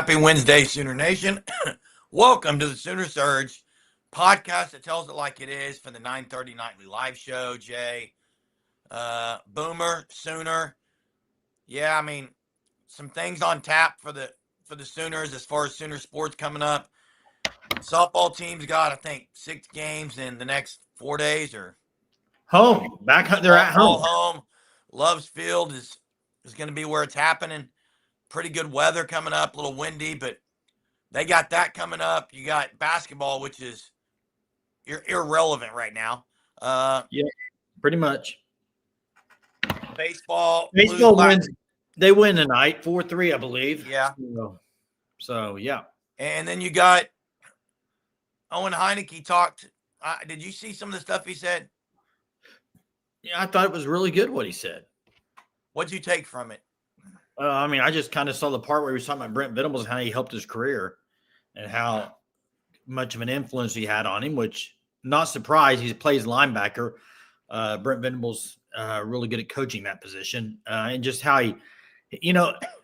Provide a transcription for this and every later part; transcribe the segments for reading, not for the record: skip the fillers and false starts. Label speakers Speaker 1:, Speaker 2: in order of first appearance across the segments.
Speaker 1: Happy Wednesday, Sooner Nation. Welcome to the Sooner Surge podcast that tells it like it is for the 9:30 nightly live show, Jay. Boomer, Sooner. Yeah, I mean, some things on tap for the Sooners as far as Sooner sports coming up. Softball team's got, I think, 6 games in the next 4 days or
Speaker 2: Home. They're at
Speaker 1: all
Speaker 2: home.
Speaker 1: home. Love's Field is going to be where it's happening. Pretty good weather coming up, a little windy, but they got that coming up. You got basketball, which is irrelevant right now.
Speaker 2: Yeah, pretty much.
Speaker 1: Baseball
Speaker 2: wins. They win tonight, 4-3, I believe.
Speaker 1: Yeah.
Speaker 2: So yeah.
Speaker 1: And then you got Owen Heineke talked. Did you see some of the stuff he said?
Speaker 2: Yeah, I thought it was really good what he said.
Speaker 1: What'd you take from it?
Speaker 2: I just kind of saw the part where he was talking about Brent Venables and how he helped his career and how much of an influence he had on him, which not surprised. He plays linebacker. Brent Venables really good at coaching that position, and just how he,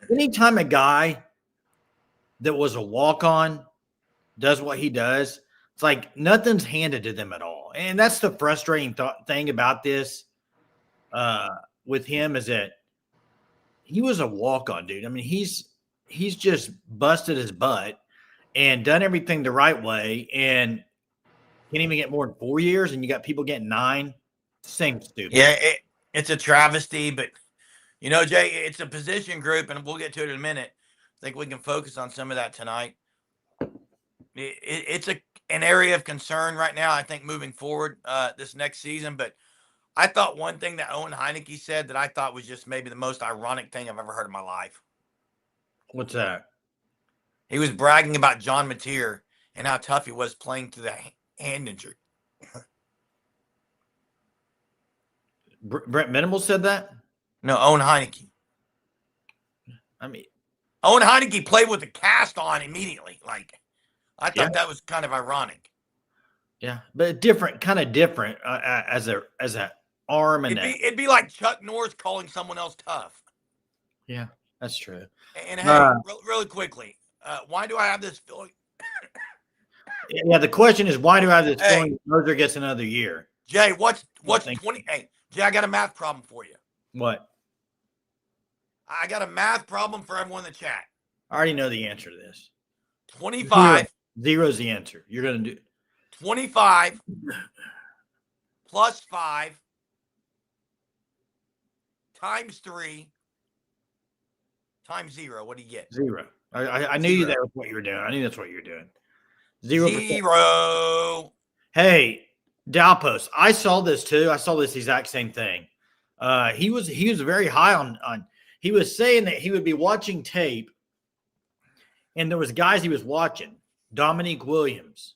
Speaker 2: anytime a guy that was a walk-on does what he does, it's like nothing's handed to them at all. And that's the frustrating thing about this with him is that he was a walk-on, dude. I mean, he's just busted his butt and done everything the right way and can't even get more than 4 years, and you got people getting 9. Same stupid.
Speaker 1: Yeah, it's a travesty, but Jay, it's a position group, and we'll get to it in a minute. I think we can focus on some of that tonight. It's an area of concern right now, I think, moving forward this next season. But I thought one thing that Owen Heineke said that I thought was just maybe the most ironic thing I've ever heard in my life.
Speaker 2: What's that?
Speaker 1: He was bragging about John Mateer and how tough he was playing through the hand injury.
Speaker 2: Brent Venables said that?
Speaker 1: No, Owen Heineke.
Speaker 2: I mean,
Speaker 1: Owen Heineke played with a cast on immediately. Like, I thought that was kind of ironic.
Speaker 2: Yeah, but kind of different as a arm and
Speaker 1: it'd be like Chuck Norris calling someone else tough.
Speaker 2: Yeah, that's true.
Speaker 1: And hey, really quickly, why do I have this feeling?
Speaker 2: Yeah, the question is, why do I have this feeling Merger gets another year?
Speaker 1: Jay, what's 20? Hey, Jay, I got a math problem for you.
Speaker 2: What?
Speaker 1: I got a math problem for everyone in the chat.
Speaker 2: I already know the answer to this.
Speaker 1: 25.
Speaker 2: Zero is the answer. You're going to do
Speaker 1: 25 plus 5 times 3 times 0. What do you get?
Speaker 2: 0. I knew that was what you were doing. I knew that's what you were doing.
Speaker 1: 0.
Speaker 2: Hey, Dalpos, I saw this too. I saw this exact same thing. He was very high on. He was saying that he would be watching tape, and there was guys he was watching: Dominique Williams,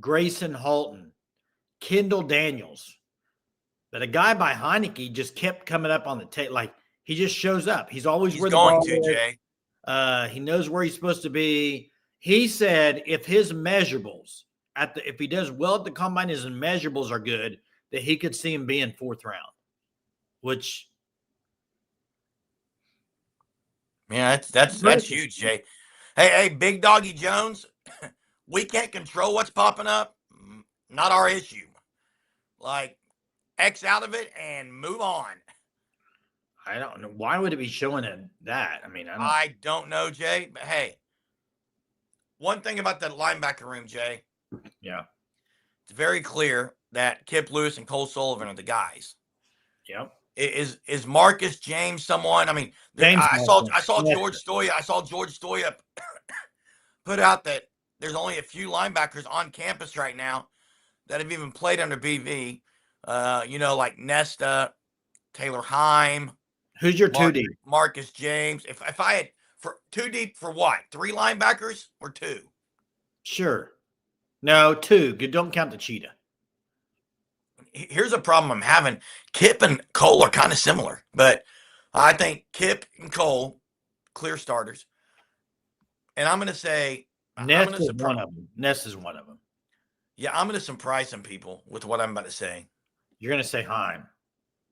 Speaker 2: Grayson Halton, Kendall Daniels. But a guy by Heineke just kept coming up on the tape. Like, he just shows up. He's always where the ball is.
Speaker 1: Jay.
Speaker 2: He knows where he's supposed to be. He said if his measurables if he does well at the combine, his measurables are good, that he could see him being 4th round. Which,
Speaker 1: man, that's huge, Jay. Hey, Big Doggy Jones, we can't control what's popping up. Not our issue. Like, X out of it and move on.
Speaker 2: I don't know. Why would it be showing him that? I mean,
Speaker 1: I don't know, Jay. But hey, one thing about the linebacker room, Jay.
Speaker 2: Yeah.
Speaker 1: It's very clear that Kip Lewis and Cole Sullivan are the guys.
Speaker 2: Yep.
Speaker 1: Is Marcus James someone? I mean, I saw George Stoya put out that there's only a few linebackers on campus right now that have even played under BV. Like Nesta, Taylor Heim.
Speaker 2: Who's your 2 deep?
Speaker 1: Marcus James. If I had for 2 deep for what? 3 linebackers or 2?
Speaker 2: Sure. No, 2. Don't count the cheetah.
Speaker 1: Here's a problem I'm having. Kip and Cole are kind of similar, but I think Kip and Cole, clear starters. And I'm going to say
Speaker 2: Ness is one of them. Ness is one of them.
Speaker 1: Yeah, I'm going to surprise some people with what I'm about to say.
Speaker 2: You're going to say Heim.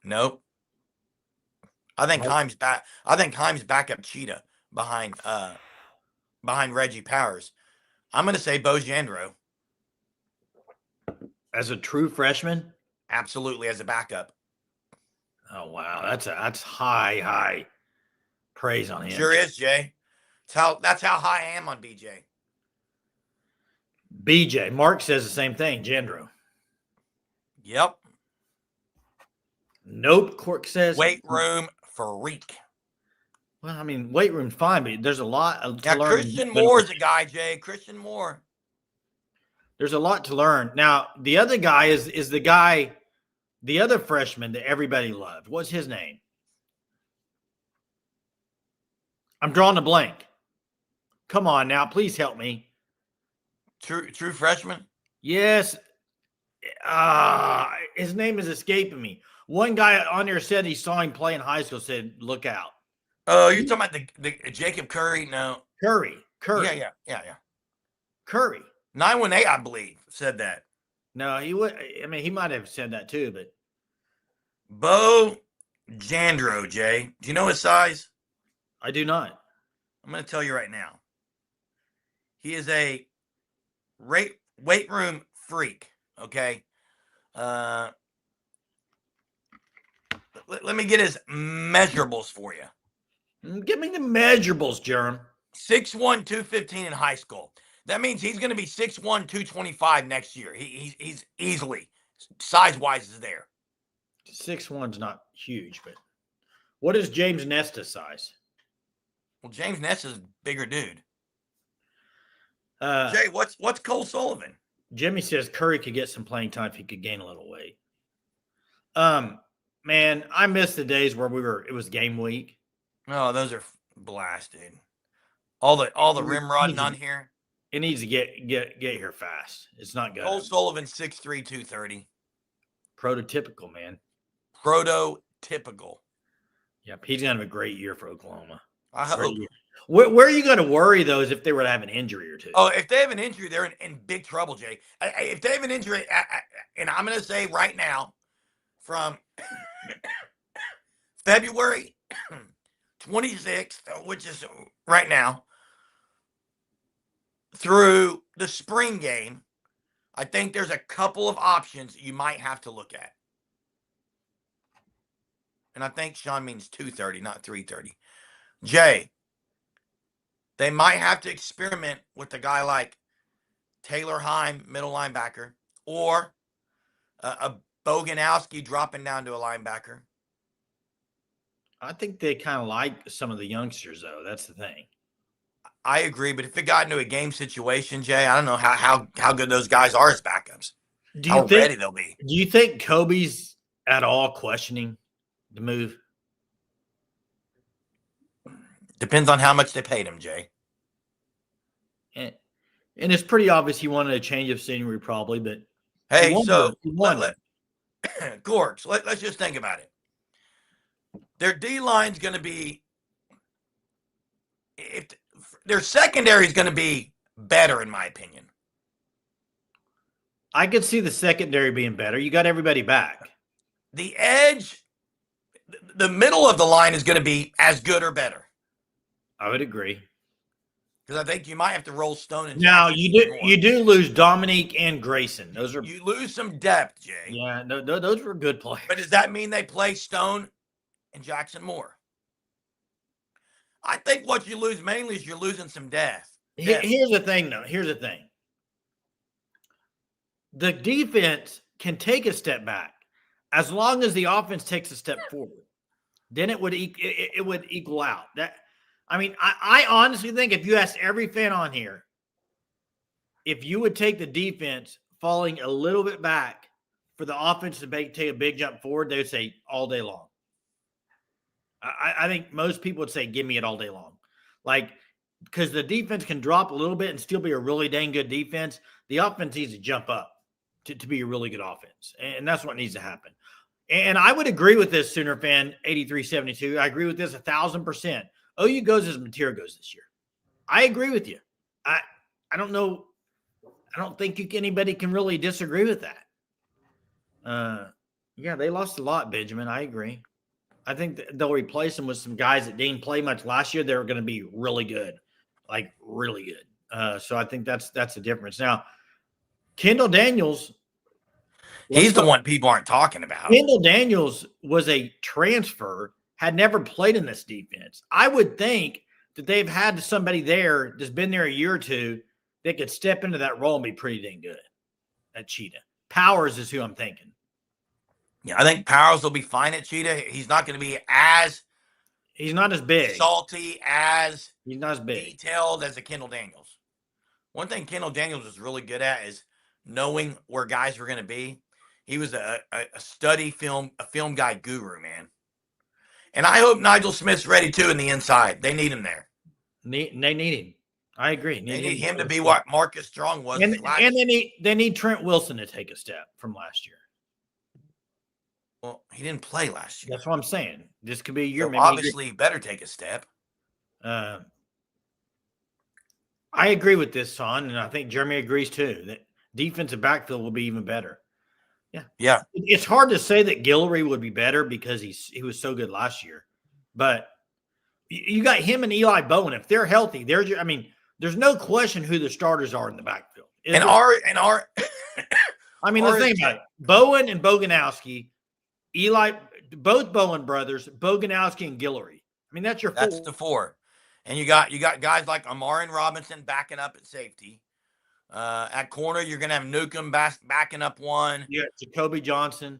Speaker 1: Nope. I think Heim's back. I think Heim's backup cheetah behind behind Reggie Powers. I'm going to say Bo Jandro.
Speaker 2: As a true freshman?
Speaker 1: Absolutely, as a backup.
Speaker 2: Oh wow, that's high praise on him.
Speaker 1: Sure is, Jay. That's how high I am on BJ.
Speaker 2: BJ, Mark says the same thing. Jandro.
Speaker 1: Yep.
Speaker 2: Nope. Cork says
Speaker 1: Weight room freak.
Speaker 2: Well, I mean, weight room fine, but there's a lot to learn.
Speaker 1: Christian Moore is a guy, Jay. Christian Moore.
Speaker 2: There's a lot to learn. Now, the other guy is the guy, the other freshman that everybody loved. What's his name? I'm drawing a blank. Come on now, please help me.
Speaker 1: True freshman?
Speaker 2: Yes. His name is escaping me. One guy on there said he saw him play in high school, said, look out.
Speaker 1: Oh, you're talking about the Jacob Curry? No.
Speaker 2: Curry.
Speaker 1: Yeah.
Speaker 2: Curry.
Speaker 1: 918, I believe, said that.
Speaker 2: No, he would. I mean, he might have said that too, but.
Speaker 1: Bo Jandro, Jay. Do you know his size?
Speaker 2: I do not.
Speaker 1: I'm going to tell you right now. He is a weight room freak, okay? Let me get his measurables for you.
Speaker 2: Give me the measurables, Jerem.
Speaker 1: 6'1", 215 in high school. That means he's going to be 6'1", 225 next year. He's easily, size-wise, is there.
Speaker 2: 6'1's not huge, but what is James Nesta's size?
Speaker 1: Well, James Nesta's a bigger dude. Jay, what's Cole Sullivan?
Speaker 2: Jimmy says Curry could get some playing time if he could gain a little weight. Man, I miss the days where it was game week.
Speaker 1: Oh, those are blast, dude. All the rim rodding on here.
Speaker 2: It needs to get here fast. It's not good.
Speaker 1: Cole Sullivan, 6'3", 230.
Speaker 2: Prototypical, man.
Speaker 1: Prototypical.
Speaker 2: Yep, he's gonna have a great year for Oklahoma.
Speaker 1: I hope.
Speaker 2: Where are you going to worry, though, is if they were to have an injury or two?
Speaker 1: Oh, if they have an injury, they're in big trouble, Jay. If they have an injury, and I'm going to say right now, from February 26th, which is right now, through the spring game, I think there's a couple of options you might have to look at. And I think Sean means 230, not 330. Jay, they might have to experiment with a guy like Taylor Heim, middle linebacker, or a Boganowski dropping down to a linebacker.
Speaker 2: I think they kind of like some of the youngsters, though. That's the thing.
Speaker 1: I agree, but if it got into a game situation, Jay, I don't know how good those guys are as backups. How ready they'll be.
Speaker 2: Do you think Kobe's at all questioning the move?
Speaker 1: Depends on how much they paid him, Jay.
Speaker 2: And it's pretty obvious he wanted a change of scenery, probably. But
Speaker 1: hey, so Gorks, let's just think about it. Their D line's going to be, if their secondary is going to be better, in my opinion.
Speaker 2: I could see the secondary being better. You got everybody back.
Speaker 1: The edge, the middle of the line is going to be as good or better.
Speaker 2: I would agree.
Speaker 1: Because I think you might have to roll Stone and
Speaker 2: now you do lose Dominique and Grayson.
Speaker 1: You lose some depth, Jay.
Speaker 2: Yeah, those were good players.
Speaker 1: But does that mean they play Stone and Jackson Moore? I think what you lose mainly is you're losing some depth.
Speaker 2: Here's the thing, though. Here's the thing. The defense can take a step back as long as the offense takes a step forward. Then it would equal out. I honestly think if you ask every fan on here, if you would take the defense falling a little bit back for the offense to take a big jump forward, they would say all day long. I think most people would say, give me it all day long. Because the defense can drop a little bit and still be a really dang good defense. The offense needs to jump up to be a really good offense. And that's what needs to happen. And I would agree with this, Sooner fan 8372. I agree with this 1,000%. OU goes as material goes this year. I agree with you. I don't know. I don't think anybody can really disagree with that. Yeah, they lost a lot, Benjamin. I agree. I think they'll replace them with some guys that didn't play much last year. They're going to be really good like really good. So I think that's the difference. Now, Kendall Daniels.
Speaker 1: He's the one people aren't talking about.
Speaker 2: Kendall Daniels was a transfer, had never played in this defense. I would think that they've had somebody there that's been there a year or two that could step into that role and be pretty dang good at Cheetah. Powers is who I'm thinking.
Speaker 1: Yeah, I think Powers will be fine at Cheetah. He's not going to be as
Speaker 2: He's not as big.
Speaker 1: salty, as
Speaker 2: He's not as big.
Speaker 1: detailed as a Kendall Daniels. One thing Kendall Daniels was really good at is knowing where guys were going to be. He was a film guy guru, man. And I hope Nigel Smith's ready too in the inside. They need him there.
Speaker 2: They need him. I agree.
Speaker 1: They need him to be what Marcus Strong was.
Speaker 2: And they need Trent Wilson to take a step from last year.
Speaker 1: Well, he didn't play last year.
Speaker 2: That's what I'm saying. This could be a year.
Speaker 1: So obviously, he better take a step.
Speaker 2: I agree with this, Son, and I think Jeremy agrees too. That defensive backfield will be even better. Yeah. It's hard to say that Guillory would be better because he was so good last year, but you got him and Eli Bowen. If they're healthy, there's no question who the starters are in the backfield. Let's think about it. Bowen and Boganowski, Eli, both Bowen brothers, Boganowski and Guillory. That's your four.
Speaker 1: That's the four. And you got guys like Amarin Robinson backing up at safety. At corner, you're going to have Newcomb backing up one.
Speaker 2: Yeah, Jacoby Johnson.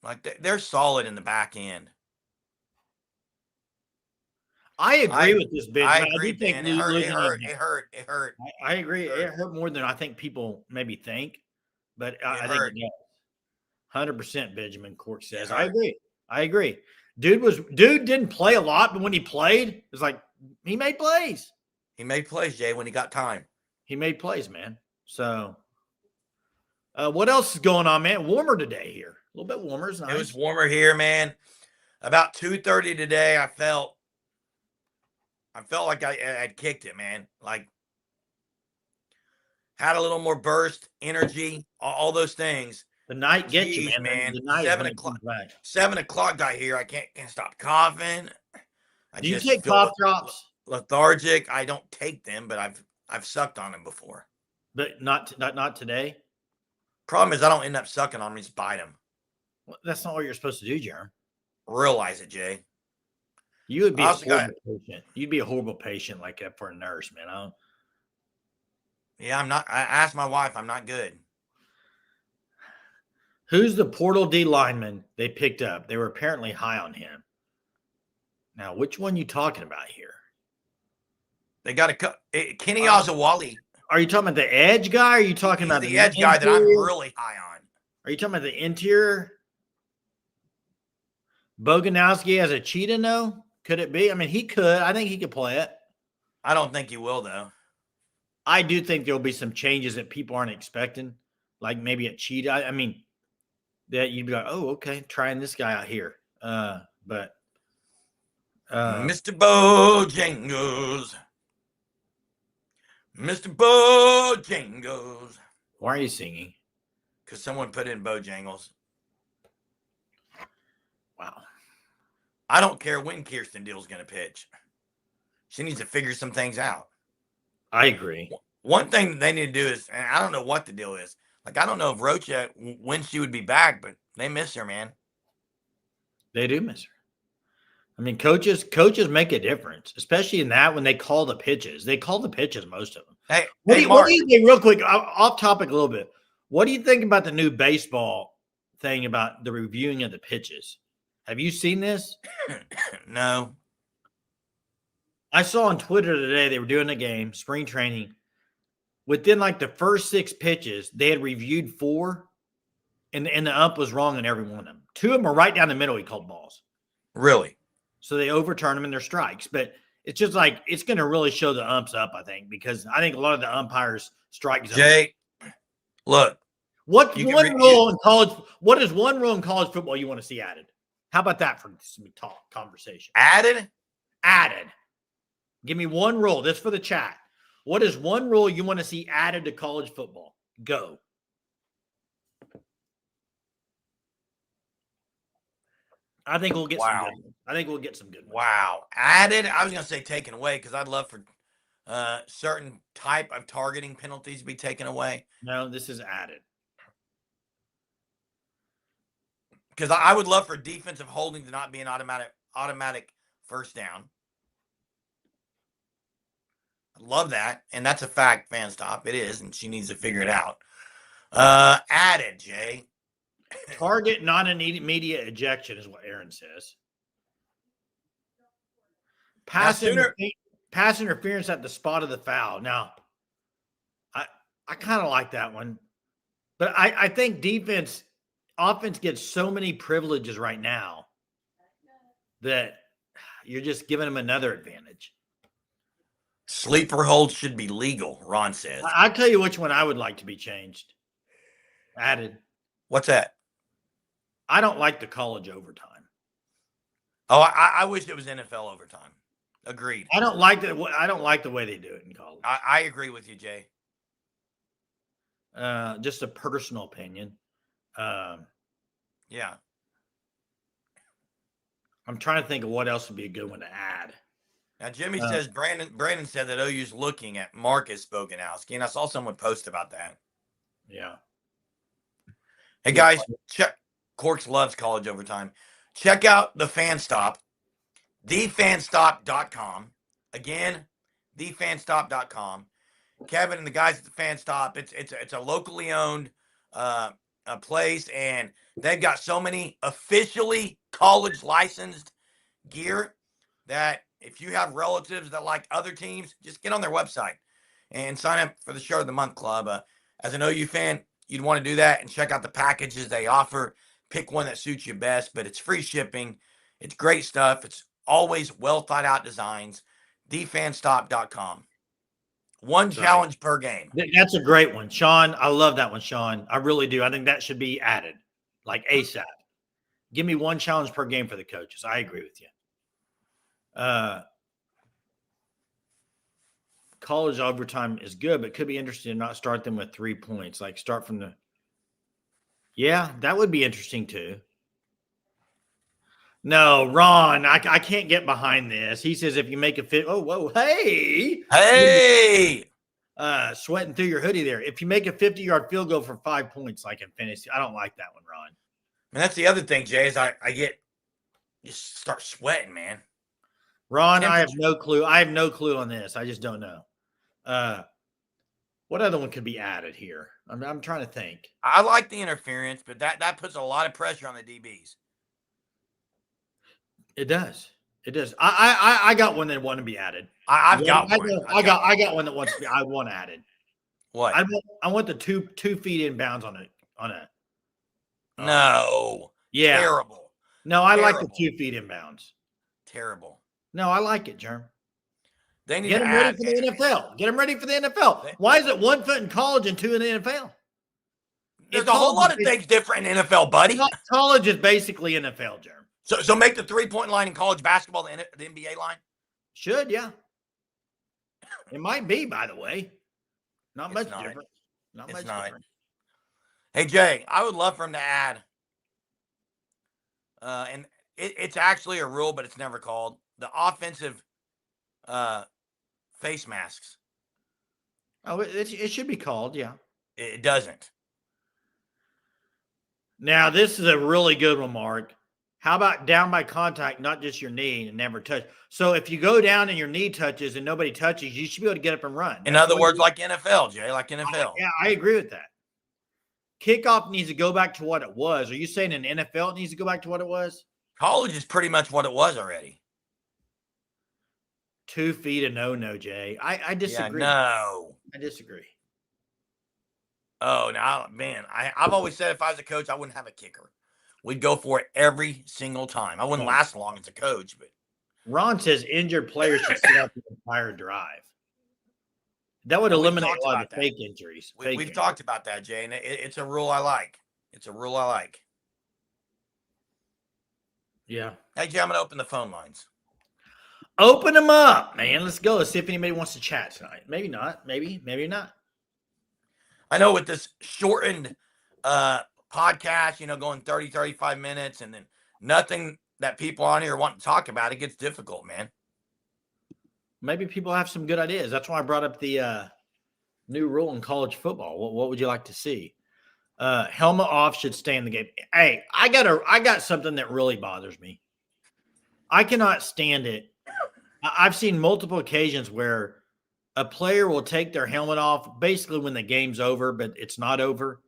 Speaker 1: Like they're solid in the back end.
Speaker 2: I agree with this, Ben.
Speaker 1: I agree, Ben. It hurt.
Speaker 2: I agree. It hurt more than I think people maybe think, but I think it does. 100%, Benjamin Cork says. I agree. Dude didn't play a lot, but when he played, it's like he made plays.
Speaker 1: He made plays, Jay, when he got time.
Speaker 2: He made plays, man. So, what else is going on, man? Warmer today here. A little bit warmer. It's nice.
Speaker 1: It was warmer here, man. About 2:30 today, I felt like I had kicked it, man. Like, had a little more burst, energy, all those things.
Speaker 2: The night gets you, man. The night
Speaker 1: 7 o'clock got here. I can't stop coughing.
Speaker 2: Do you take cough drops?
Speaker 1: Lethargic. I don't take them, but I've sucked on them before.
Speaker 2: But not today.
Speaker 1: Problem is, I don't end up sucking on them. Just bite them.
Speaker 2: Well, that's not what you're supposed to do, Jeremy.
Speaker 1: Realize it, Jay.
Speaker 2: You would be a horrible patient. You'd be a horrible patient like that for a nurse, man.
Speaker 1: Yeah, I'm not. I asked my wife. I'm not good.
Speaker 2: Who's the portal D lineman they picked up? They were apparently high on him. Now, which one you talking about here?
Speaker 1: They got Kenny Ozawali.
Speaker 2: Are you talking about the edge guy? Or are you talking about
Speaker 1: the edge guy that I'm really high on?
Speaker 2: Are you talking about the interior? Boganowski as a cheetah? No, could it be? He could. I think he could play it.
Speaker 1: I don't think he will, though.
Speaker 2: I do think there'll be some changes that people aren't expecting, like maybe a cheetah. That you'd be like, oh, okay, trying this guy out here. But
Speaker 1: Mr. Bojangles. Mr. Bojangles.
Speaker 2: Why are you singing?
Speaker 1: Because someone put in Bojangles.
Speaker 2: Wow.
Speaker 1: I don't care when Kirsten Deal's going to pitch. She needs to figure some things out.
Speaker 2: I agree.
Speaker 1: One thing that they need to do is, and I don't know what the deal is. Like, I don't know if Rocha, when she would be back, but they miss her, man.
Speaker 2: They do miss her. Coaches make a difference, especially in that when they call the pitches. They call the pitches, most of them.
Speaker 1: Hey,
Speaker 2: what do you think, real quick, off topic a little bit, what do you think about the new baseball thing about the reviewing of the pitches? Have you seen this?
Speaker 1: No.
Speaker 2: I saw on Twitter today they were doing a game, spring training. Within like the first 6 pitches, they had reviewed 4, and the ump was wrong in every one of them. 2 of them are right down the middle. He called balls.
Speaker 1: Really?
Speaker 2: So they overturn them in their strikes. But it's just like it's going to really show the umps up, I think, because I think a lot of the umpires strike zone.
Speaker 1: Jay, look.
Speaker 2: What is one rule in college football you want to see added? How about that for some talk conversation?
Speaker 1: Added.
Speaker 2: Give me one rule. This for the chat. What is one rule you want to see added to college football? Go. I think we'll get some good ones.
Speaker 1: Wow. Added. I was going to say taken away because I'd love for certain type of targeting penalties be taken away?
Speaker 2: No, this is added.
Speaker 1: Because I would love for defensive holding to not be an automatic first down. I love that, and that's a fact, fan stop. It is, and she needs to figure it out. Added, Jay.
Speaker 2: Target, not an immediate ejection, is what Aaron says. Pass interference at the spot of the foul. Now, I kind of like that one, but I think offense gets so many privileges right now that you're just giving them another advantage.
Speaker 1: Sleeper holds should be legal, Ron says.
Speaker 2: I'll tell you which one I would like to be changed. Added.
Speaker 1: What's that?
Speaker 2: I don't like the college overtime.
Speaker 1: Oh, I wish it was NFL overtime. Agreed.
Speaker 2: I don't like the way they do it in college.
Speaker 1: I agree with you, Jay.
Speaker 2: Just a personal opinion.
Speaker 1: Yeah.
Speaker 2: I'm trying to think of what else would be a good one to add.
Speaker 1: Now, Jimmy says Brandon said that OU's looking at Marcus Boganowski, and I saw someone post about that.
Speaker 2: Yeah.
Speaker 1: Hey, guys, check. Corks loves college overtime. Check out the Fan Stop, thefanstop.com. Again, thefanstop.com. Kevin and the guys at the Fan Stop, it's a locally owned a place, and they've got so many officially college licensed gear that if you have relatives that like other teams, just get on their website and sign up for the Shirt of the Month Club. As an OU fan, you'd want to do that and check out the packages they offer. Pick one that suits you best, but it's free shipping. It's great stuff. It's always well thought out designs. thefanstop.com. One challenge per game.
Speaker 2: That's a great one, Sean. I love that one, Sean. I really do. I think that should be added, like ASAP. Give me one challenge per game for the coaches. I agree with you. College overtime is good, but could be interesting to not start them with 3 points. Like start from the. Yeah, that would be interesting too. No, Ron, I can't get behind this. He says if you make a fit, hey, sweating through your hoodie there. If you make a 50-yard field goal for 5 points, like in fantasy, I don't like that one, Ron.
Speaker 1: And that's the other thing, Jay, is I just start sweating, man.
Speaker 2: Ron, I have no clue. I have no clue on this. I just don't know. What other one could be added here? I'm trying to think.
Speaker 1: I like the interference, but that puts a lot of pressure on the DBs.
Speaker 2: It does. It does. I got one that want to be added.
Speaker 1: I got one
Speaker 2: that wants to be. I want added.
Speaker 1: What?
Speaker 2: I want the 2 feet inbounds on a.
Speaker 1: No.
Speaker 2: Yeah.
Speaker 1: Terrible.
Speaker 2: No, I like the 2 feet inbounds.
Speaker 1: Terrible.
Speaker 2: No, I like it, Germ.
Speaker 1: They need
Speaker 2: Get
Speaker 1: to
Speaker 2: them ready for the NFL. Get them ready for the NFL. Why is it 1 foot in college and 2 in the NFL?
Speaker 1: There's a whole lot of things different in NFL, buddy.
Speaker 2: College is basically NFL, Germ.
Speaker 1: So make the 3-point line in college basketball the NBA line?
Speaker 2: Should, yeah. It might be, by the way. Not much different. Not much different.
Speaker 1: Hey, Jay, I would love for him to add, and it's actually a rule, but it's never called, the offensive face masks.
Speaker 2: Oh, it should be called, yeah.
Speaker 1: It doesn't.
Speaker 2: Now, this is a really good one, Mark. How about down by contact, not just your knee and never touch? So if you go down and your knee touches and nobody touches, you should be able to get up and run.
Speaker 1: In other words, like NFL, Jay, like NFL.
Speaker 2: Yeah, I agree with that. Kickoff needs to go back to what it was. Are you saying in NFL it needs to go back to what it was?
Speaker 1: College is pretty much what it was already.
Speaker 2: 2 feet of no, Jay. I disagree.
Speaker 1: Yeah, no.
Speaker 2: I disagree.
Speaker 1: Oh, now, man, I've always said if I was a coach, I wouldn't have a kicker. We'd go for it every single time. I wouldn't last long as a coach, but
Speaker 2: Ron says injured players should sit out the entire drive. That would eliminate a lot of fake injuries.
Speaker 1: We've talked about that, Jay, and it's a rule I like. It's a rule I like.
Speaker 2: Yeah.
Speaker 1: Hey, Jay, I'm going to open the phone lines.
Speaker 2: Open them up, man. Let's go. Let's see if anybody wants to chat tonight. Maybe not. Maybe not.
Speaker 1: I know with this shortened podcast, going 30, 35 minutes, and then nothing that people on here want to talk about, it gets difficult, man.
Speaker 2: maybe people have some good ideas. That's why I brought up the new rule in college football. What would you like to see? Helmet off should stay in the game. Hey, I got something that really bothers me. I cannot stand it. I've seen multiple occasions where a player will take their helmet off basically when the game's over, but it's not over.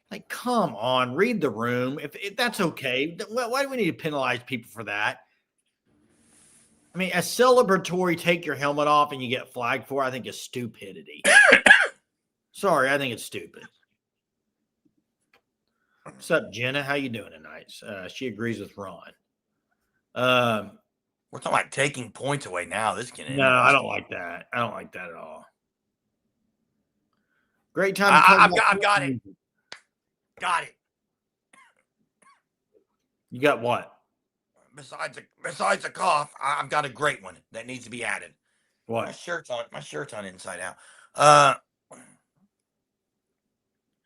Speaker 2: Like, come on, read the room. If that's okay, why do we need to penalize people for that? I mean, a celebratory take your helmet off and you get flagged for, I think is stupidity. Sorry, I think it's stupid. What's up, Jenna? How you doing tonight? She agrees with Ron.
Speaker 1: We're talking about taking points away now. This can
Speaker 2: No, I don't like that. I don't like that at all. Great time.
Speaker 1: I've got it. Got it.
Speaker 2: You got what?
Speaker 1: Besides a cough, I've got a great one that needs to be added.
Speaker 2: What?
Speaker 1: My shirt's on inside out.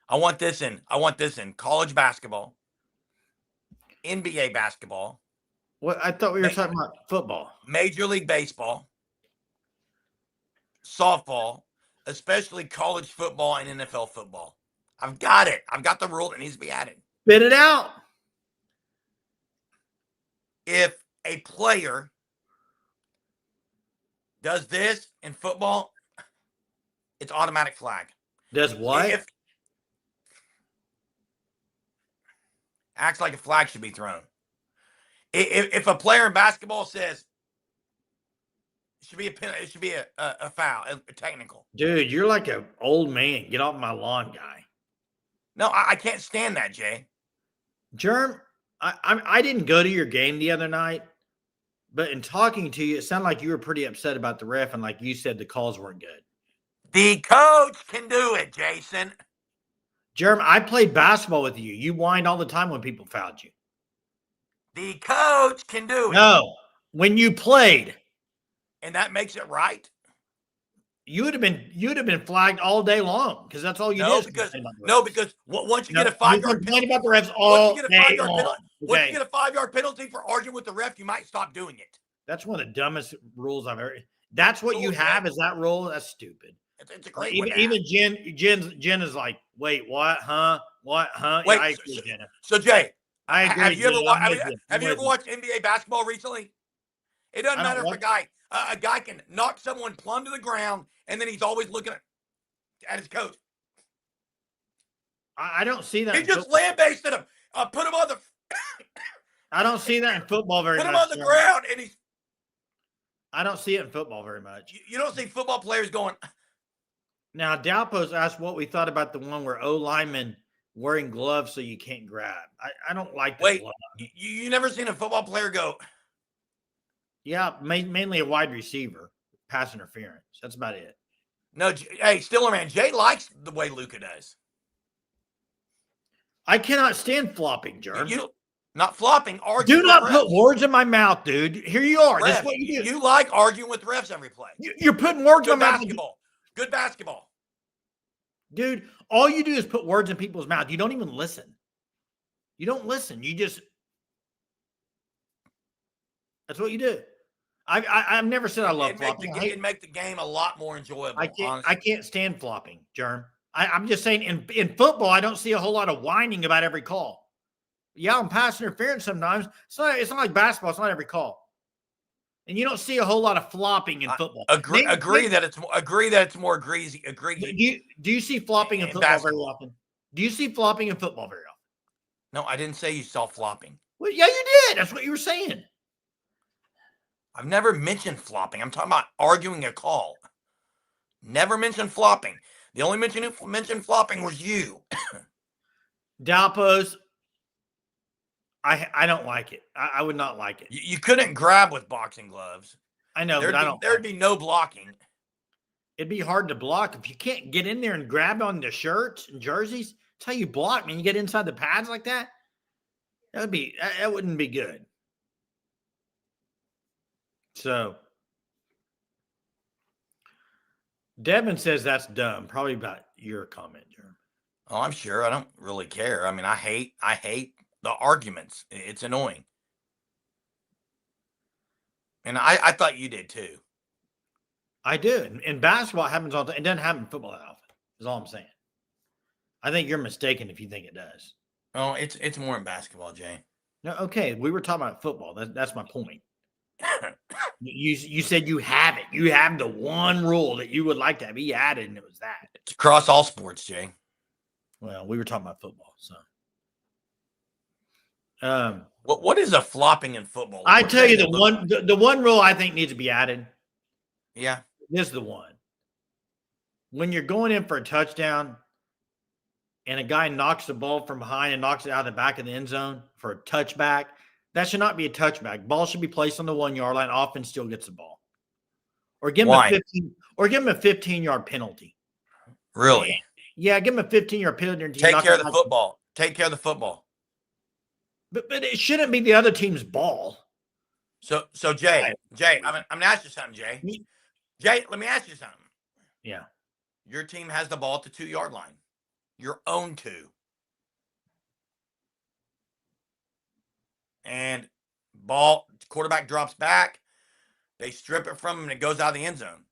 Speaker 1: I want this in college basketball, NBA basketball.
Speaker 2: What? I thought we were talking about football.
Speaker 1: Major League Baseball, softball, especially college football and NFL football. I've got it. I've got the rule that needs to be added.
Speaker 2: Spit it out.
Speaker 1: If a player does this in football, it's automatic flag.
Speaker 2: Does what?
Speaker 1: Acts like a flag should be thrown. If a player in basketball says it should be a foul, a technical.
Speaker 2: Dude, you're like an old man. Get off my lawn, guy.
Speaker 1: No, I can't stand that, Jay.
Speaker 2: Germ, I didn't go to your game the other night, but in talking to you, it sounded like you were pretty upset about the ref, and like you said, the calls weren't good.
Speaker 1: The coach can do it, Jason.
Speaker 2: Germ, I played basketball with you. You whined all the time when people fouled you.
Speaker 1: The coach can do it.
Speaker 2: No, when you played.
Speaker 1: And that makes it right?
Speaker 2: You'd have been flagged all day long because that's all you did.
Speaker 1: Because once you get a 5-yard penalty
Speaker 2: about the refs all day long.
Speaker 1: Once you get a 5-yard penalty for arguing with the ref, you might stop doing it.
Speaker 2: That's one of the dumbest rules I've ever. That's what you have is that rule. That's stupid.
Speaker 1: It's a great one.
Speaker 2: Even Jen is like, wait, what? Huh? What? Huh?
Speaker 1: Wait,
Speaker 2: yeah, I agree, Jenna.
Speaker 1: So Jay,
Speaker 2: I agree.
Speaker 1: Have you ever watched NBA basketball recently? It doesn't matter if a guy can knock someone plumb to the ground, and then he's always looking at his coach.
Speaker 2: I don't see that.
Speaker 1: He just lambasted him. Put him on the.
Speaker 2: I don't see that in football very much.
Speaker 1: Put him on the ground, and he's.
Speaker 2: I don't see it in football very much.
Speaker 1: You don't see football players going.
Speaker 2: Now, Dalpos asked what we thought about the one where O lineman wearing gloves so you can't grab. I don't like that.
Speaker 1: Wait, you never seen a football player go.
Speaker 2: Yeah, mainly a wide receiver, pass interference. That's about it.
Speaker 1: No, hey, Stiller man, Jay likes the way Luka does.
Speaker 2: I cannot stand flopping, Germ.
Speaker 1: Not flopping,
Speaker 2: arguing. Do not put words in my mouth, dude. Here you are.
Speaker 1: Ref,
Speaker 2: That's what you do.
Speaker 1: You like arguing with refs every play.
Speaker 2: You're putting words in my mouth.
Speaker 1: Good basketball.
Speaker 2: Dude, all you do is put words in people's mouth. You don't even listen. You don't listen. You just. That's what you do. I've never said I love flopping.
Speaker 1: It'd make the game a lot more enjoyable.
Speaker 2: I can't stand flopping, Germ. I'm just saying in football, I don't see a whole lot of whining about every call. Yeah, I'm pass interference sometimes. It's not like basketball. It's not every call. And you don't see a whole lot of flopping in football.
Speaker 1: Agree that it's more greasy.
Speaker 2: Do you see flopping in football very often? Do you see flopping in football very often?
Speaker 1: No, I didn't say you saw flopping.
Speaker 2: Well, yeah, you did. That's what you were saying.
Speaker 1: I've never mentioned flopping. I'm talking about arguing a call. Never mentioned flopping. The only mention who mentioned flopping was you.
Speaker 2: Dalpos, I don't like it. I would not like it.
Speaker 1: You couldn't grab with boxing gloves.
Speaker 2: I know, but I don't.
Speaker 1: There'd be no blocking.
Speaker 2: It'd be hard to block if you can't get in there and grab on the shirts and jerseys. That's how you block, man. You get inside the pads like that. That wouldn't be good. So, Devin says that's dumb. Probably about your comment, Jeremy.
Speaker 1: Oh, I'm sure. I don't really care. I mean, I hate the arguments. It's annoying. And I thought you did too.
Speaker 2: I do. In basketball, it happens all the time. It doesn't happen in football that often, is all I'm saying. I think you're mistaken if you think it does.
Speaker 1: Oh, it's more in basketball, Jay.
Speaker 2: No, okay. We were talking about football. That's my point. You said you have it. You have the one rule that you would like to be added, and it was that.
Speaker 1: It's across all sports, Jay.
Speaker 2: Well, we were talking about football, so.
Speaker 1: What is a flopping in football?
Speaker 2: I
Speaker 1: What
Speaker 2: tell
Speaker 1: does
Speaker 2: you
Speaker 1: that look like?
Speaker 2: the one rule I think needs to be added.
Speaker 1: Yeah.
Speaker 2: This is the one. When you're going in for a touchdown and a guy knocks the ball from behind and knocks it out of the back of the end zone for a touchback, that should not be a touchback. Ball should be placed on the 1 yard line. Offense still gets the ball. Or give him
Speaker 1: Why?
Speaker 2: a 15-yard penalty.
Speaker 1: Really?
Speaker 2: Yeah, give him a 15-yard penalty.
Speaker 1: Take care of the football. Take care of the football.
Speaker 2: But it shouldn't be the other team's ball.
Speaker 1: So Jay, I'm gonna ask you something, Jay. Jay, let me ask you something.
Speaker 2: Yeah.
Speaker 1: Your team has the ball at the 2 yard line. Your own 2. And quarterback drops back. They strip it from him and it goes out of the end zone.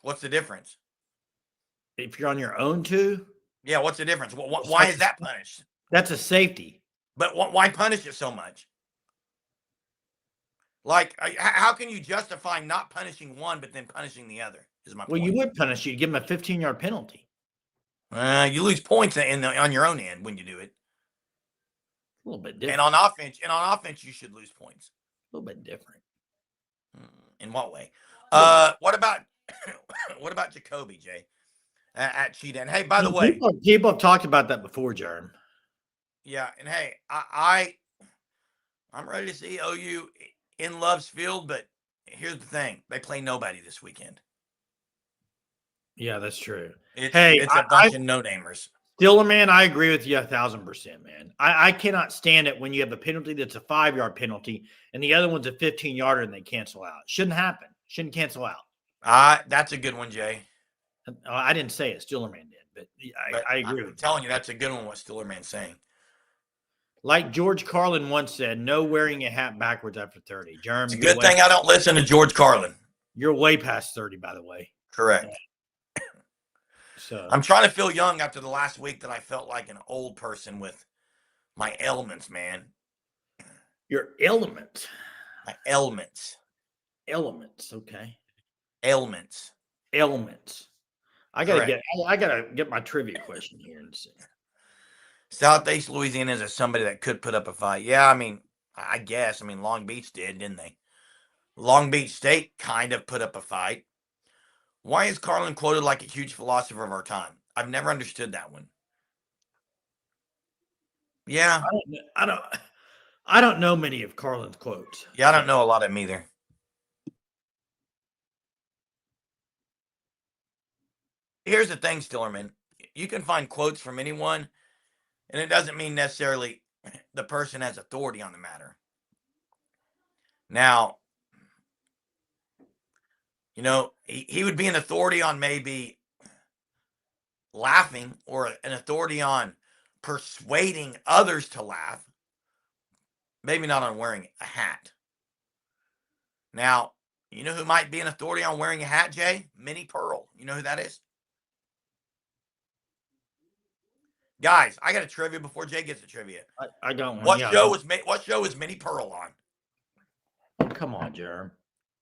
Speaker 1: What's the difference?
Speaker 2: If you're on your own 2?
Speaker 1: Yeah, what's the difference? Why is that punished?
Speaker 2: That's a safety.
Speaker 1: But why punish it so much? Like, how can you justify not punishing one but then punishing the other? Is my point.
Speaker 2: Well, you would punish you. Give him a 15-yard penalty.
Speaker 1: You lose points on your own end when you do it.
Speaker 2: A little bit different.
Speaker 1: And on offense, you should lose points.
Speaker 2: A little bit different.
Speaker 1: In what way? What about Jacoby, Jay? At Cheetah. And hey, by the way,
Speaker 2: people have talked about that before, Jerem.
Speaker 1: Yeah, and hey, I'm ready to see OU in Love's Field, but here's the thing: they play nobody this weekend.
Speaker 2: Yeah, that's true.
Speaker 1: It's a bunch of no-namers.
Speaker 2: Stiller, man, I agree with you 1,000%, man. I cannot stand it when you have a penalty that's a 5-yard penalty and the other one's a 15-yarder and they cancel out. Shouldn't happen. Shouldn't cancel out.
Speaker 1: That's a good one, Jay.
Speaker 2: I didn't say it. Stillerman did, but I agree with you.
Speaker 1: I'm telling you, that's a good one, what Stillerman's saying.
Speaker 2: Like George Carlin once said, no wearing a hat backwards after 30. Jeremy,
Speaker 1: it's a good thing I don't listen to George Carlin.
Speaker 2: You're way past 30, by the way.
Speaker 1: Correct.
Speaker 2: So
Speaker 1: I'm trying to feel young after the last week that I felt like an old person with my ailments, man.
Speaker 2: Your ailments?
Speaker 1: My ailments.
Speaker 2: Ailments, okay.
Speaker 1: Ailments.
Speaker 2: I gotta get my trivia question here and see.
Speaker 1: Southeast Louisiana is somebody that could put up a fight. Yeah, I mean, I guess. I mean, Long Beach did, didn't they? Long Beach State kind of put up a fight. Why is Carlin quoted like a huge philosopher of our time? I've never understood that one. Yeah.
Speaker 2: I don't know many of Carlin's quotes.
Speaker 1: Yeah, I don't know a lot of them either. Here's the thing, Stillerman. You can find quotes from anyone, and it doesn't mean necessarily the person has authority on the matter. Now, you know, he would be an authority on maybe laughing or an authority on persuading others to laugh. Maybe not on wearing a hat. Now, you know who might be an authority on wearing a hat, Jay? Minnie Pearl. You know who that is? Guys, I got a trivia before Jay gets the trivia.
Speaker 2: I got one.
Speaker 1: What show is Minnie Pearl on?
Speaker 2: Come on, Jerem.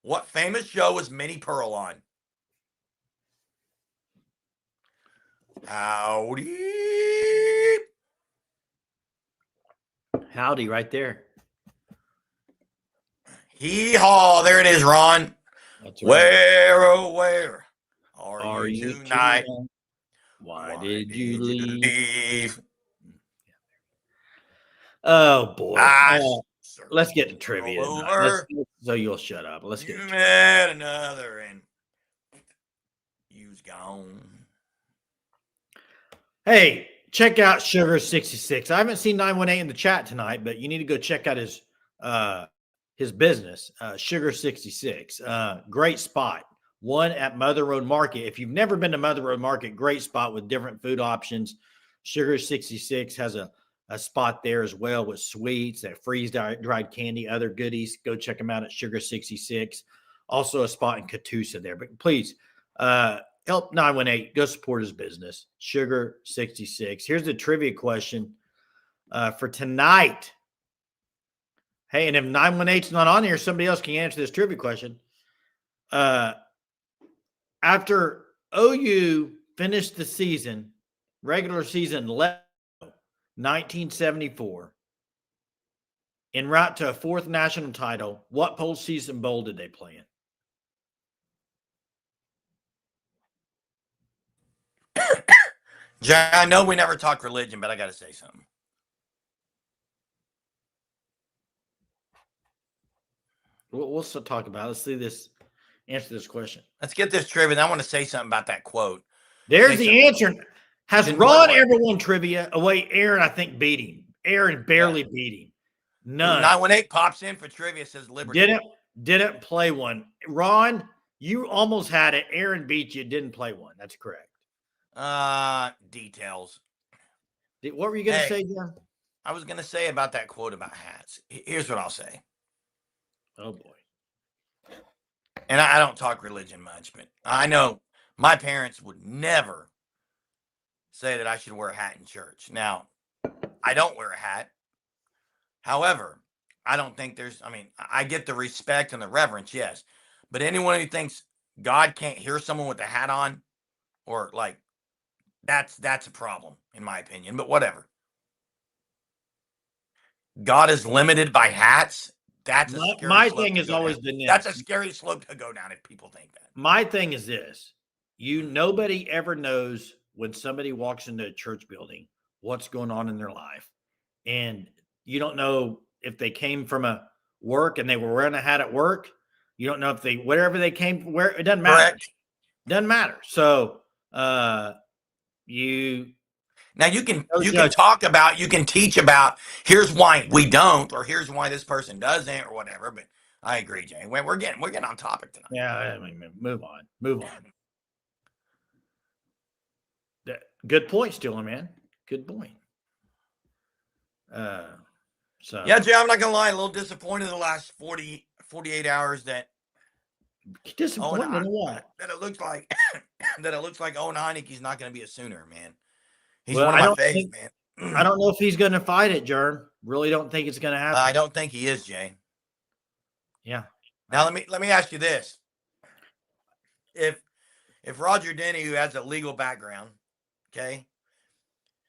Speaker 1: What famous show was Minnie Pearl on?
Speaker 2: Howdy, right there.
Speaker 1: Hee-haw, there it is, Ron.
Speaker 2: That's right.
Speaker 1: Where, oh, where are you tonight?
Speaker 2: Why did you leave? Oh, boy. Let's get to trivia. So you'll shut up. Let's get to trivia.
Speaker 1: Met another and you's gone.
Speaker 2: Hey, check out Sugar 66. I haven't seen 918 in the chat tonight, but you need to go check out his business, Sugar 66. Great spot. One at Mother Road Market. If you've never been to Mother Road Market, great spot with different food options. Sugar 66 has a spot there as well with sweets, that freeze-dried candy, other goodies. Go check them out at Sugar 66. Also a spot in Catoosa there. But please help 918. Go support his business. Sugar 66. Here's the trivia question for tonight. Hey, and if 918's not on here, somebody else can answer this trivia question. After OU finished the season, regular season 1974, en route to a fourth national title, what postseason bowl did they play in?
Speaker 1: Jay, I know we never talk religion, but I got to say something.
Speaker 2: We'll still talk about it. Let's see this. Answer this question.
Speaker 1: Let's get this trivia. I want to say something about that quote.
Speaker 2: There's the answer. Has Ron ever won trivia? Oh, wait, Aaron, I think, beat him. Aaron barely beat him. None.
Speaker 1: 918 pops in for trivia, says Liberty.
Speaker 2: Didn't play one. Ron, you almost had it. Aaron beat you. Didn't play one. That's correct.
Speaker 1: Details.
Speaker 2: What were you going to say, John?
Speaker 1: I was going to say about that quote about hats. Here's what I'll say.
Speaker 2: Oh, boy.
Speaker 1: And I don't talk religion much, but I know my parents would never say that I should wear a hat in church. Now, I don't wear a hat. However, I don't think I get the respect and the reverence, yes. But anyone who thinks God can't hear someone with a hat on, or like, that's a problem, in my opinion. But whatever. God is limited by hats. That's a scary
Speaker 2: my
Speaker 1: slope
Speaker 2: thing has always been this.
Speaker 1: That's a scary slope to go down if people think that.
Speaker 2: My thing is this. Nobody ever knows when somebody walks into a church building what's going on in their life. And you don't know if they came from a work and they were wearing a hat at work. You don't know if wherever they came from, it doesn't matter.
Speaker 1: Correct.
Speaker 2: Doesn't matter. So
Speaker 1: now you can talk about, you can teach about, here's why we don't, or here's why this person doesn't, or whatever. But I agree, Jay. We're getting on topic tonight.
Speaker 2: Yeah, I mean, move on. Good point, Steeler, man. Good point.
Speaker 1: Yeah, Jay, I'm not gonna lie, a little disappointed in the last 48 hours that
Speaker 2: disappointed in what?
Speaker 1: That it looks like Owen Heineke's not gonna be a Sooner, man. He's
Speaker 2: one
Speaker 1: of my faves, man.
Speaker 2: I don't know if he's gonna fight it, Jerm. Really don't think it's gonna happen.
Speaker 1: I don't think he is, Jay.
Speaker 2: Yeah.
Speaker 1: Now let me ask you this. If Roger Denny, who has a legal background, okay,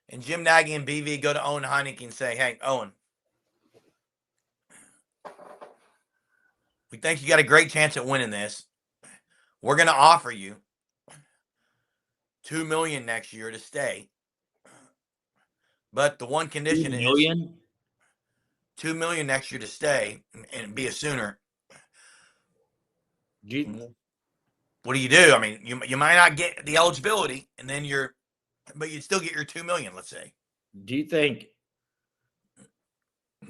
Speaker 1: and Jim Nagy and BV go to Owen Heineke and say, hey, Owen, we think you got a great chance at winning this. We're going to offer you $2 million next year to stay. But the one condition is $2 million next year to stay and be a Sooner. What do you do? I mean, you might not get the eligibility, and then but you'd still get your $2 million, let's say.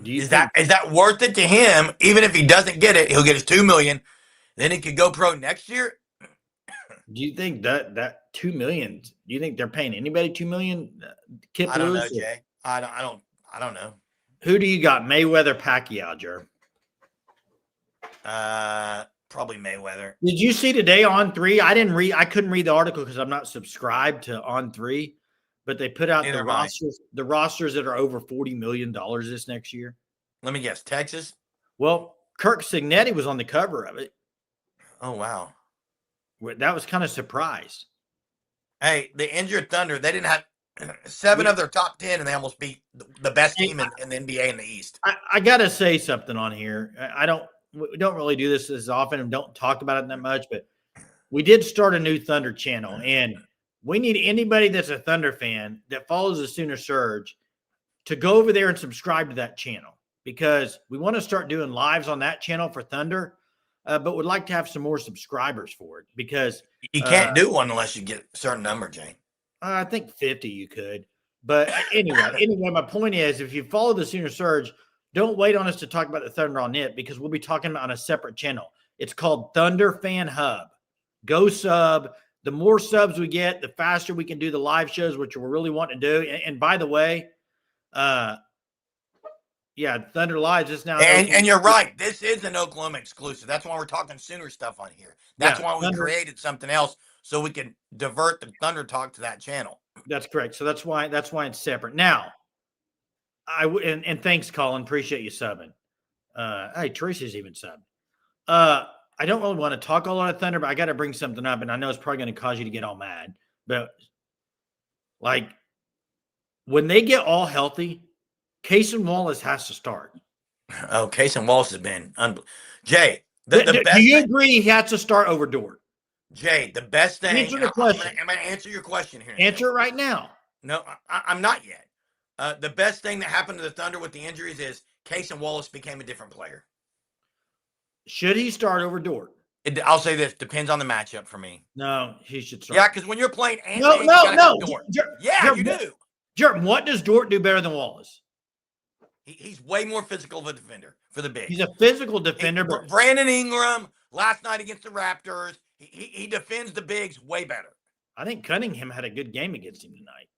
Speaker 1: Is that worth it to him? Even if he doesn't get it, he'll get his $2 million. Then he could go pro next year.
Speaker 2: Do you think that $2 million? Do you think they're paying anybody $2 million?
Speaker 1: I don't know, Jay. I don't know.
Speaker 2: Who do you got? Mayweather, Pacquiao, Jer?
Speaker 1: Probably Mayweather.
Speaker 2: Did you see today on 3? I couldn't read the article because I'm not subscribed to On 3, but they put out the rosters that are over $40 million this next year.
Speaker 1: Let me guess, Texas?
Speaker 2: Well, Kirk Signetti was on the cover of it.
Speaker 1: Oh, wow.
Speaker 2: That was kind of surprised.
Speaker 1: Hey, the injured Thunder, they didn't have 7 of their top 10, and they almost beat the best team in the NBA in the East.
Speaker 2: I got to say something on here. We don't really do this as often and don't talk about it that much, but we did start a new Thunder channel, and we need anybody that's a Thunder fan that follows the Sooner Surge to go over there and subscribe to that channel, because we want to start doing lives on that channel for Thunder, but would like to have some more subscribers for it, because
Speaker 1: you can't do one unless you get a certain number, Jay.
Speaker 2: I think 50 you could. But anyway, my point is, if you follow the Sooner Surge, don't wait on us to talk about the Thunder on it, because we'll be talking about on a separate channel. It's called Thunder Fan Hub. Go sub. The more subs we get, the faster we can do the live shows, which we're really wanting to do. And by the way, Yeah, Thunder Live just now.
Speaker 1: And you're right. This is an Oklahoma exclusive. That's why we're talking Sooner stuff on here. That's
Speaker 2: Yeah,
Speaker 1: why we
Speaker 2: Thunder.
Speaker 1: created something else so we can divert the Thunder talk to that channel.
Speaker 2: That's correct. So that's why it's separate. Now, and thanks, Colin. Appreciate you subbing. Hey, Teresa's even subbed. I don't really want to talk a lot of Thunder, but I got to bring something up, and I know it's probably going to cause you to get all mad. But like when they get all healthy, Casey Wallace has to start.
Speaker 1: Oh, Casey Wallace has been Jay. The best.
Speaker 2: Do you agree he has to start over Dort?
Speaker 1: Jay, the best thing.
Speaker 2: Answer the question.
Speaker 1: I'm going to answer your question here.
Speaker 2: Answer it right now.
Speaker 1: No, I'm not yet. The best thing that happened to the Thunder with the injuries is Casey Wallace became a different player.
Speaker 2: Should he start over Dort?
Speaker 1: I'll say this: depends on the matchup for me.
Speaker 2: No, he should start.
Speaker 1: Yeah, because when you're playing
Speaker 2: no.
Speaker 1: Dort. Yeah, you do.
Speaker 2: Jordan, what does Dort do better than Wallace?
Speaker 1: He's way more physical of a defender for the bigs.
Speaker 2: He's a physical defender.
Speaker 1: But Brandon Ingram last night against the Raptors, he defends the bigs way better.
Speaker 2: I think Cunningham had a good game against him tonight.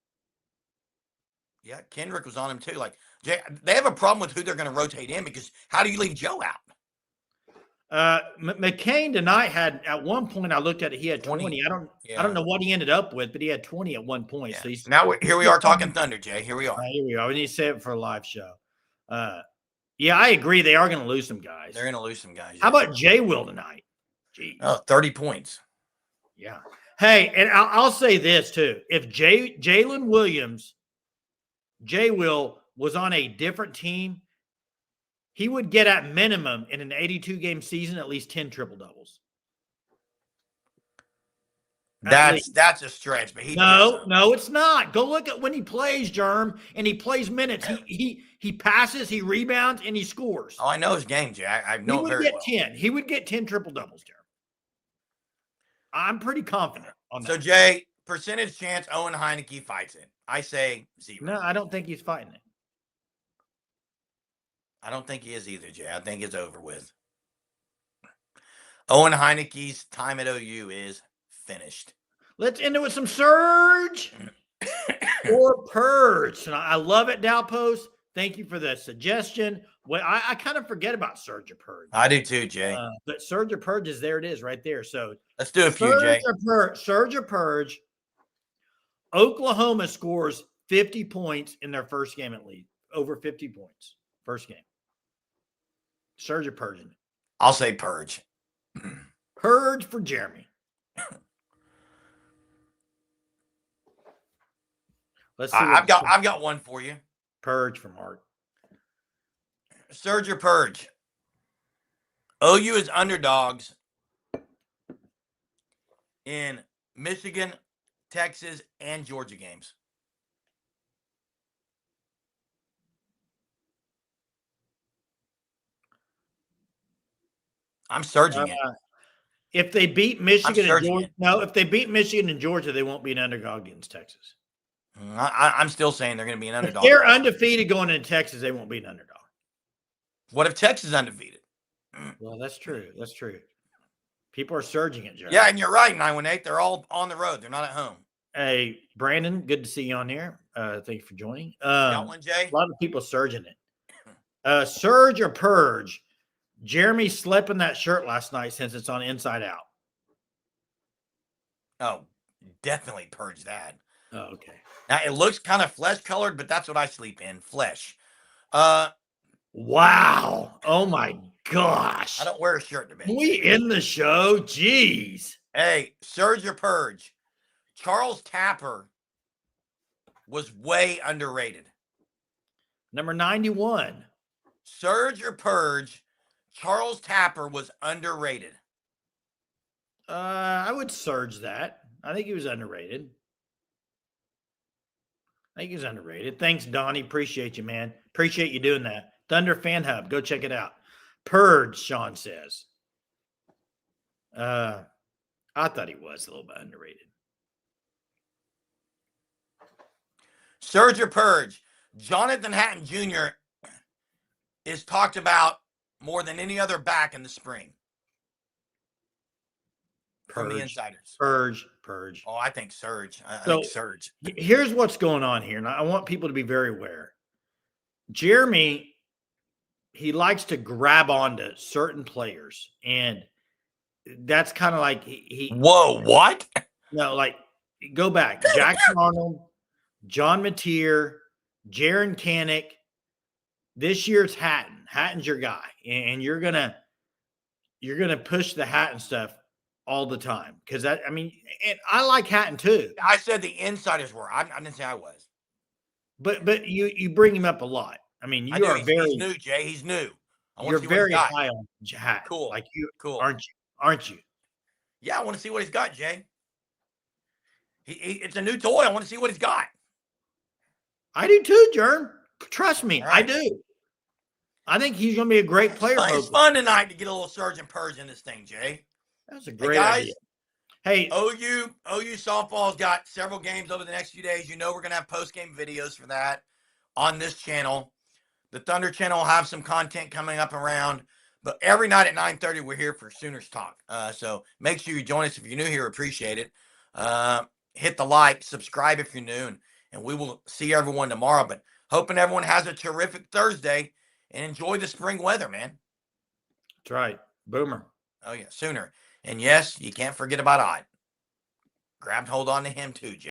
Speaker 1: Yeah, Kendrick was on him too. Like Jay, they have a problem with who they're going to rotate in because how do you leave Joe out?
Speaker 2: McCain tonight had at one point. I looked at it. He had 20. I don't know what he ended up with, but he had 20 at one point.
Speaker 1: Yeah.
Speaker 2: So
Speaker 1: now here we are talking Thunder, Jay. Here we are.
Speaker 2: Here we are. We need to save it for a live show. Yeah, I agree. They are going to lose some guys.
Speaker 1: They're going to lose some guys.
Speaker 2: How about Jay Will tonight? Jeez.
Speaker 1: Oh, 30 points.
Speaker 2: Yeah. Hey, and I'll say this too. If Jalen Williams, Jay Will was on a different team, he would get at minimum in an 82-game season at least 10 triple doubles.
Speaker 1: That's a stretch, but
Speaker 2: no, it's not. Go look at when he plays, Germ, and he plays minutes. He passes, he rebounds, and he scores.
Speaker 1: Oh, I know his game, Jay. I know it very well.
Speaker 2: He would get 10 triple doubles, Germ. I'm pretty confident on that.
Speaker 1: So, Jay, percentage chance Owen Heineke fights it. I say 0.
Speaker 2: No, I don't think he's fighting it.
Speaker 1: I don't think he is either, Jay. I think it's over with. Owen Heineke's time at OU is finished.
Speaker 2: Let's end it with some Surge or Purge. And I love it, Dowpost. Thank you for the suggestion. Well, I kind of forget about Surge or Purge.
Speaker 1: I do too, Jay.
Speaker 2: But Surge or Purge is there. It is right there. So
Speaker 1: let's do a few, Jay.
Speaker 2: Surge or Purge. Oklahoma scores 50 points in their first game at least. Over 50 points. First game. Surge or Purge?
Speaker 1: I'll say Purge.
Speaker 2: Purge for Jeremy. Let's see.
Speaker 1: I've got one for you.
Speaker 2: Purge for Mark.
Speaker 1: Surge or Purge? OU is underdogs in Michigan, Texas, and Georgia games. I'm surging it.
Speaker 2: If they beat Michigan and Georgia, if they beat Michigan and Georgia, they won't be an underdog against Texas.
Speaker 1: I'm still saying they're going to be an underdog.
Speaker 2: If they're undefeated going into Texas, they won't be an underdog.
Speaker 1: What if Texas is undefeated?
Speaker 2: Well, that's true. That's true. People are surging it, Jerry.
Speaker 1: Yeah, and you're right, 918. They're all on the road. They're not at home.
Speaker 2: Hey, Brandon, good to see you on here. Thank you for joining.
Speaker 1: Got one, Jay?
Speaker 2: A lot of people surging it. Surge or Purge? Jeremy slept in that shirt last night since it's on Inside Out.
Speaker 1: Oh, definitely Purge that.
Speaker 2: Oh, okay.
Speaker 1: Now, it looks kind of flesh-colored, but that's what I sleep in, flesh.
Speaker 2: Wow. Oh, my gosh.
Speaker 1: I don't wear a shirt to bed.
Speaker 2: Can we end the show? Jeez.
Speaker 1: Hey, Surge or Purge? Charles Tapper was way underrated.
Speaker 2: Number 91.
Speaker 1: Surge or Purge? Charles Tapper was underrated.
Speaker 2: I would surge that. I think he was underrated. Thanks, Donnie. Appreciate you, man. Appreciate you doing that. Thunder Fan Hub. Go check it out. Purge, Sean says. I thought he was a little bit underrated.
Speaker 1: Surge or Purge? Jonathan Hatton Jr. is talked about more than any other back in the spring. From the insiders.
Speaker 2: Purge.
Speaker 1: Oh, I think Surge. I
Speaker 2: So,
Speaker 1: think Surge.
Speaker 2: Here's what's going on here, and I want people to be very aware. Jeremy he likes to grab onto certain players, and that's kind of like
Speaker 1: Whoa, what?
Speaker 2: like go back, Jackson Arnold, John Mateer, Jaron Canick. This year's Hatton. Hatton's your guy, and you're gonna push the Hatton stuff all the time because and I like Hatton too.
Speaker 1: I said the insiders were. I didn't say I was.
Speaker 2: But you bring him up a lot. I mean, you are
Speaker 1: he's new, Jay. He's new. I want
Speaker 2: you're
Speaker 1: to see what he's
Speaker 2: very
Speaker 1: got.
Speaker 2: high on Hatton.
Speaker 1: Cool.
Speaker 2: Like you,
Speaker 1: cool.
Speaker 2: Aren't you?
Speaker 1: Yeah, I want to see what he's got, Jay. It's a new toy. I want to see what he's got.
Speaker 2: I do too, Jern. Trust me,
Speaker 1: right.
Speaker 2: I do. I think he's going to be a great player.
Speaker 1: It's fun tonight to get a little Surge and Purge in this thing, Jay.
Speaker 2: That's a great idea. Hey,
Speaker 1: OU softball's got several games over the next few days. You know we're going to have post-game videos for that on this channel. The Thunder channel will have some content coming up around. But every night at 9:30, we're here for Sooners Talk. So make sure you join us if you're new here. Appreciate it. Hit the like, subscribe if you're new, and we will see everyone tomorrow. But hoping everyone has a terrific Thursday and enjoy the spring weather, man.
Speaker 2: That's right. Boomer.
Speaker 1: Oh, yeah, Sooner. And yes, you can't forget about Odd. Grab hold on to him too, Jay.